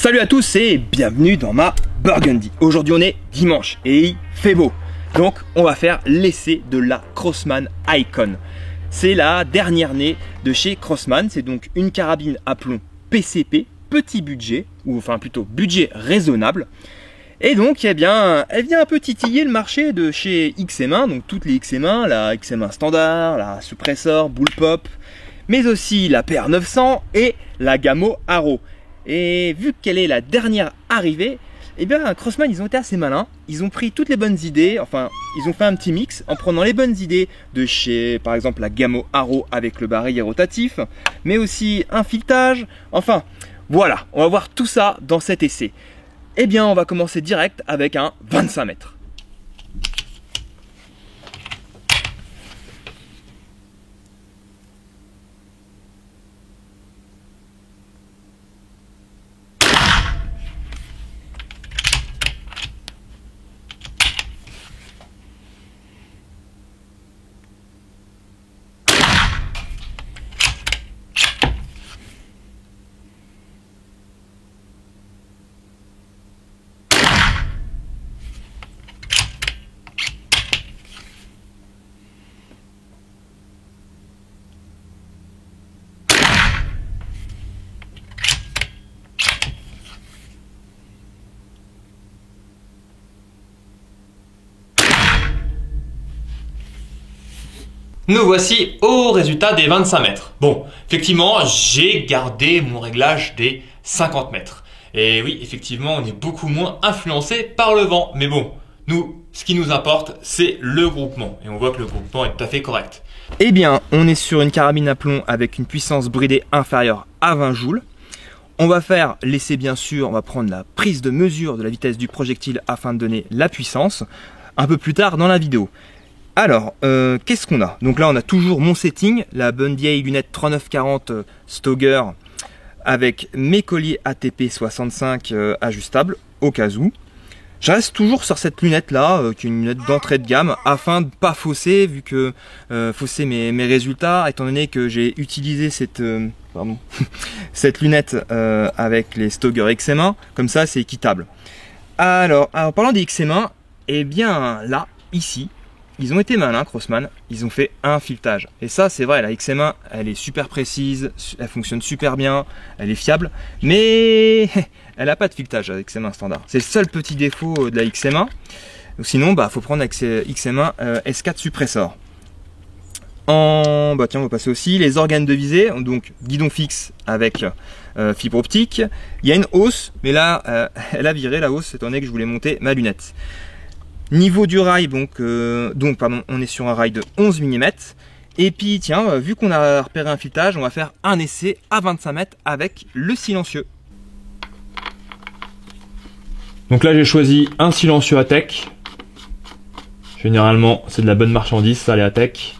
Salut à tous et bienvenue dans ma Burgundy. Aujourd'hui on est dimanche et il fait beau. Donc on va faire l'essai de la Crosman Icon. C'est la dernière née de chez Crosman. C'est donc une carabine à plomb PCP, petit budget, ou enfin plutôt budget raisonnable. Et donc eh bien, elle vient un peu titiller le marché de chez XM1, donc toutes les XM1, la XM1 standard, la Suppressor, Bullpup, mais aussi la PR900 et la Gamo Arrow. Et vu qu'elle est la dernière arrivée, eh bien Crosman ils ont été assez malins, ils ont pris toutes les bonnes idées, enfin ils ont fait un petit mix en prenant les bonnes idées de chez par exemple la Gamo Arrow avec le barillet rotatif, mais aussi un filetage, enfin voilà, on va voir tout ça dans cet essai. Eh bien on va commencer direct avec un 25 mètres. Nous voici au résultat des 25 mètres. Bon, effectivement, j'ai gardé mon réglage des 50 mètres. Et oui, effectivement, on est beaucoup moins influencé par le vent. Mais bon, nous, ce qui nous importe, c'est le groupement. Et on voit que le groupement est tout à fait correct. Eh bien, on est sur une carabine à plomb avec une puissance bridée inférieure à 20 joules. On va faire l'essai bien sûr, on va prendre la prise de mesure de la vitesse du projectile afin de donner la puissance un peu plus tard dans la vidéo. Alors, qu'est-ce qu'on a? Donc là, on a toujours mon setting, la bonne vieille lunette 3940 Stoeger avec mes colliers ATP 65 ajustables au cas où. Je reste toujours sur cette lunette là, qui est une lunette d'entrée de gamme, afin de ne pas fausser, vu que fausser mes résultats, étant donné que j'ai utilisé cette, cette lunette avec les Stoeger XM1, comme ça c'est équitable. Alors, en parlant des XM1, eh bien là, ici, ils ont été malins, Crosman, ils ont fait un filetage. Et ça, c'est vrai, la XM1, elle est super précise, elle fonctionne super bien, elle est fiable, mais elle n'a pas de filetage, la XM1 standard. C'est le seul petit défaut de la XM1. Sinon, bah, faut prendre la XM1 S4 Suppressor. Bah tiens, on va passer aussi les organes de visée, donc guidon fixe avec fibre optique. Il y a une hausse, mais là, elle a viré la hausse, étant donné que je voulais monter ma lunette. Niveau du rail, pardon, on est sur un rail de 11 mm. Et puis tiens, vu qu'on a repéré un filetage, on va faire un essai à 25 mètres avec le silencieux. Donc là, j'ai choisi un silencieux ATEC. Généralement, c'est de la bonne marchandise, ça, les ATEC.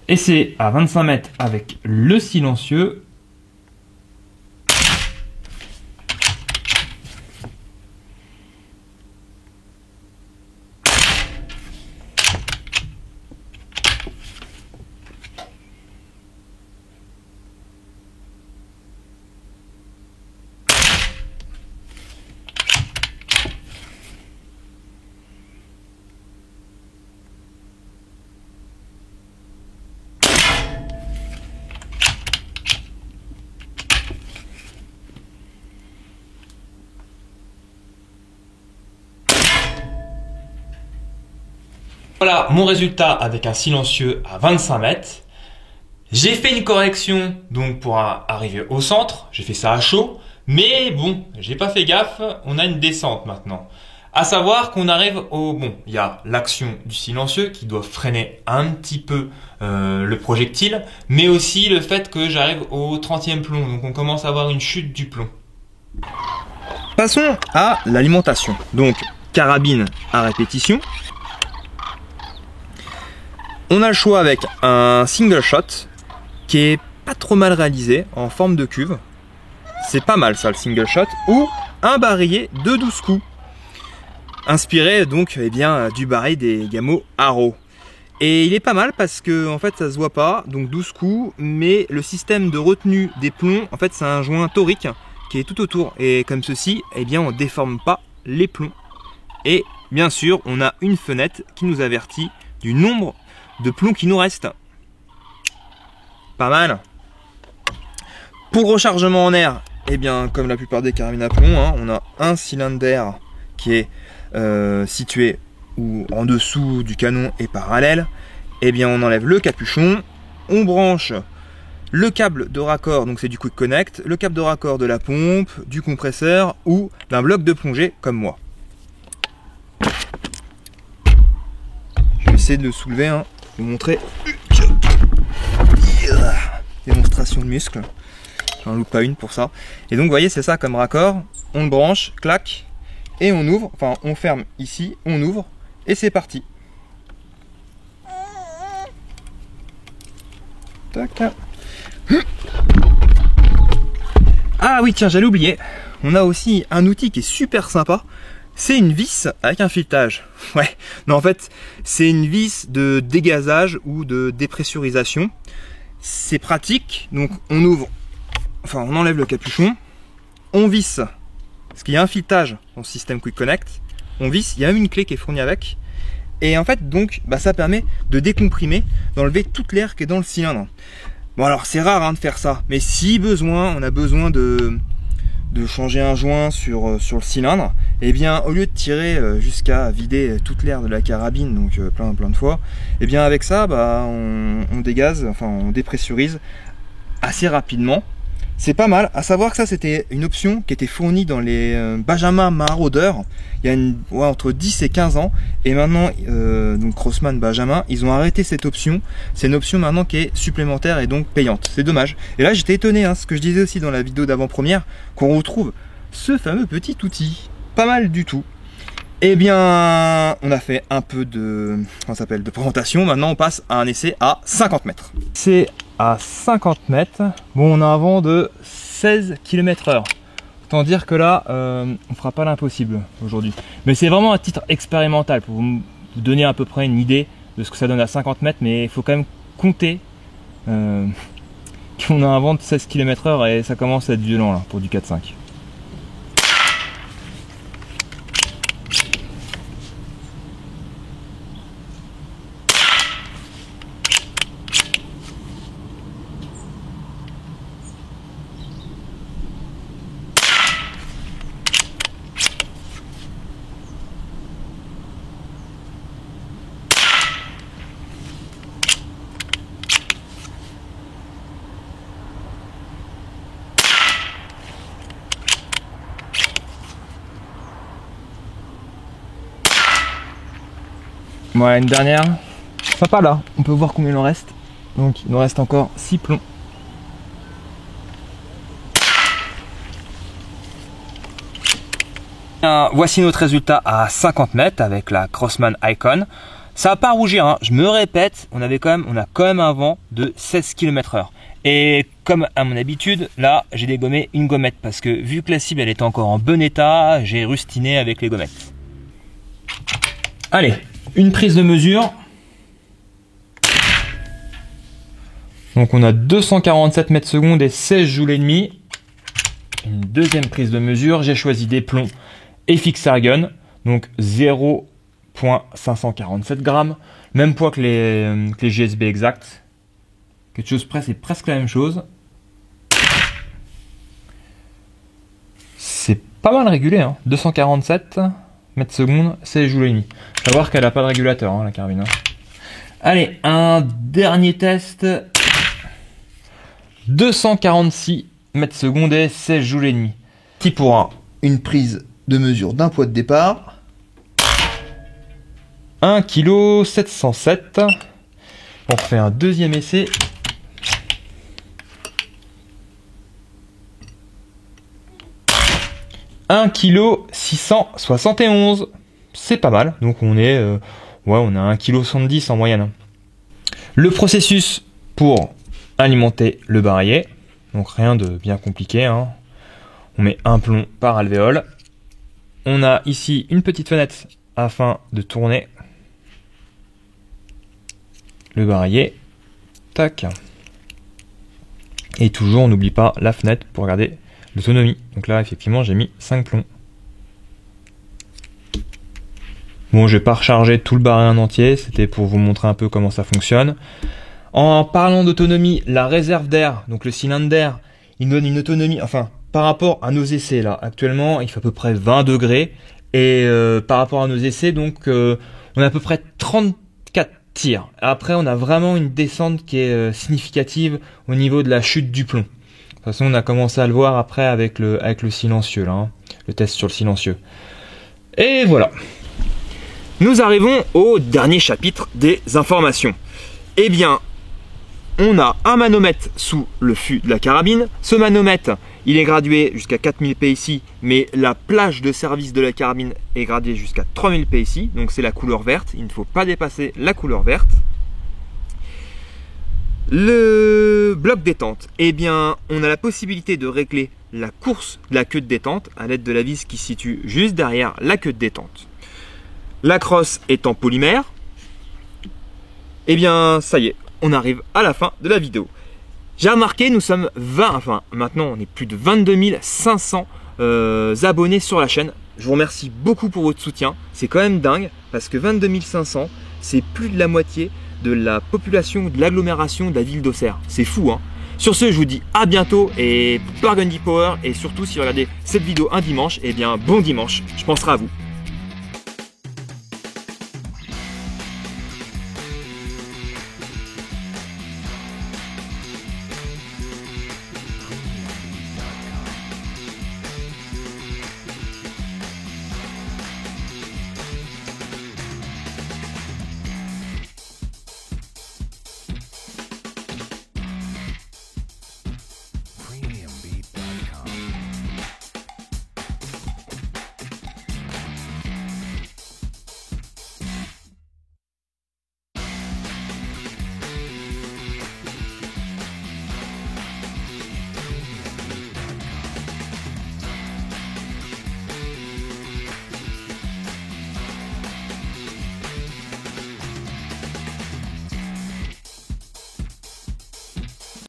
Essai à 25 mètres avec le silencieux. Voilà mon résultat avec un silencieux à 25 mètres. J'ai fait une correction donc pour arriver au centre. J'ai fait ça à chaud. Mais bon, j'ai pas fait gaffe. On a une descente maintenant. À savoir qu'on arrive au... Bon, il y a l'action du silencieux qui doit freiner un petit peu le projectile. Mais aussi le fait que j'arrive au 30e plomb. Donc on commence à avoir une chute du plomb. Passons à l'alimentation. Donc, carabine à répétition. On a le choix avec un single shot qui est pas trop mal réalisé en forme de cuve. C'est pas mal ça, le single shot. Ou un barillet de 12 coups. Inspiré donc du barillet des Gamo Arrow. Et il est pas mal parce que en fait ça se voit pas, donc 12 coups, mais le système de retenue des plombs, en fait c'est un joint torique qui est tout autour. Et comme ceci, eh bien on déforme pas les plombs. Et bien sûr, on a une fenêtre qui nous avertit du nombre de plombs qui nous restent. Pas mal. Pour le rechargement en air, eh bien comme la plupart des carabines à plomb, hein, on a un cylindre d'air qui est situé ou en dessous du canon et parallèle. Eh bien on enlève le capuchon, on branche le câble de raccord, donc c'est du Quick Connect, le câble de raccord de la pompe, du compresseur ou d'un bloc de plongée comme moi. Je vais essayer de le soulever, hein, vous montrer. Démonstration de muscles. J'en loupe pas une pour ça. Et donc vous voyez, c'est ça comme raccord. On le branche, clac, et on ouvre. Enfin, on ferme ici, on ouvre, et c'est parti. Tac. Ah oui, tiens, j'allais oublier. On a aussi un outil qui est super sympa. C'est une vis avec un filetage. Ouais, non, en fait, c'est une vis de dégazage ou de dépressurisation. C'est pratique. Donc, on ouvre, enfin, on enlève le capuchon, on visse. Parce qu'il y a un filetage dans le système Quick Connect. On visse, il y a même une clé qui est fournie avec. Et en fait, donc, ça permet de décomprimer, d'enlever toute l'air qui est dans le cylindre. Bon, alors, c'est rare hein, de faire ça. Mais si besoin, on a besoin de changer un joint sur le cylindre, et bien au lieu de tirer jusqu'à vider toute l'air de la carabine, donc plein de fois, et bien avec ça on dégaze, enfin on dépressurise assez rapidement. C'est pas mal, à savoir que ça c'était une option qui était fournie dans les Benjamin Marauder il y a entre 10 et 15 ans, et maintenant donc Crosman Benjamin, ils ont arrêté cette option. C'est une option maintenant qui est supplémentaire et donc payante, c'est dommage. Et là j'étais étonné, hein, ce que je disais aussi dans la vidéo d'avant-première, qu'on retrouve ce fameux petit outil, pas mal du tout. Eh bien, on a fait un peu de présentation. Maintenant, on passe à un essai à 50 mètres. C'est à 50 mètres. Bon, on a un vent de 16 km/h. Autant dire que là, on fera pas l'impossible aujourd'hui. Mais c'est vraiment un titre expérimental pour vous donner à peu près une idée de ce que ça donne à 50 mètres. Mais il faut quand même compter qu'on a un vent de 16 km/h et ça commence à être violent là pour du 4-5. Voilà, une dernière. Sympa là, on peut voir combien il en reste. Donc il nous reste encore 6 plombs. Voici notre résultat à 50 mètres avec la Crosman Icon. Ça va pas rougir, hein. Je me répète, on a quand même un vent de 16 km/h. Et comme à mon habitude, là j'ai dégommé une gommette parce que vu que la cible elle était encore en bon état, j'ai rustiné avec les gommettes. Allez, une prise de mesure. Donc on a 247 mètres secondes et 16 joules et demi. Une deuxième prise de mesure, j'ai choisi des plombs FX Argon, donc 0,547 grammes, même poids que les GSB exacts. Quelque chose près, c'est presque la même chose. C'est pas mal régulé, hein. 247 mètres secondes, 16 joules et demi. Faut savoir qu'elle n'a pas de régulateur, hein, la carabine. Hein. Allez, un dernier test. 246 mètres secondes et 16 joules et demi. Qui pourra une prise de mesure d'un poids de départ. 1,707 kg. On fait un deuxième essai. « 1,671 kg. C'est pas mal. Donc on est on a 1,70 kg en moyenne. Le processus pour alimenter le barillet. Donc rien de bien compliqué. Hein. On met un plomb par alvéole. On a ici une petite fenêtre afin de tourner. le barillet. Tac. Et toujours, on n'oublie pas la fenêtre pour regarder l'autonomie. Donc là, effectivement, j'ai mis 5 plombs. Bon, je vais pas recharger tout le barillet en entier, c'était pour vous montrer un peu comment ça fonctionne. En parlant d'autonomie, la réserve d'air, donc le cylindre d'air, il donne une autonomie, enfin, par rapport à nos essais là, actuellement, il fait à peu près 20 degrés. Et par rapport à nos essais, donc, on a à peu près 34 tirs. Après, on a vraiment une descente qui est significative au niveau de la chute du plomb. De toute façon, on a commencé à le voir après avec le silencieux, là, hein, le test sur le silencieux. Et voilà. Nous arrivons au dernier chapitre des informations. Eh bien, on a un manomètre sous le fût de la carabine. Ce manomètre, il est gradué jusqu'à 4000 PSI, mais la plage de service de la carabine est graduée jusqu'à 3000 PSI, donc c'est la couleur verte. Il ne faut pas dépasser la couleur verte. Le bloc détente, eh bien, on a la possibilité de régler la course de la queue de détente à l'aide de la vis qui se situe juste derrière la queue de détente. La crosse est en polymère. Eh bien, ça y est, on arrive à la fin de la vidéo. J'ai remarqué, nous sommes maintenant on est plus de 22 500 abonnés sur la chaîne. Je vous remercie beaucoup pour votre soutien. C'est quand même dingue parce que 22 500, c'est plus de la moitié de la population de l'agglomération de la ville d'Auxerre. C'est fou, hein. Sur ce, je vous dis à bientôt et Burgundy Power. Et surtout, si vous regardez cette vidéo un dimanche, eh bien bon dimanche, je penserai à vous.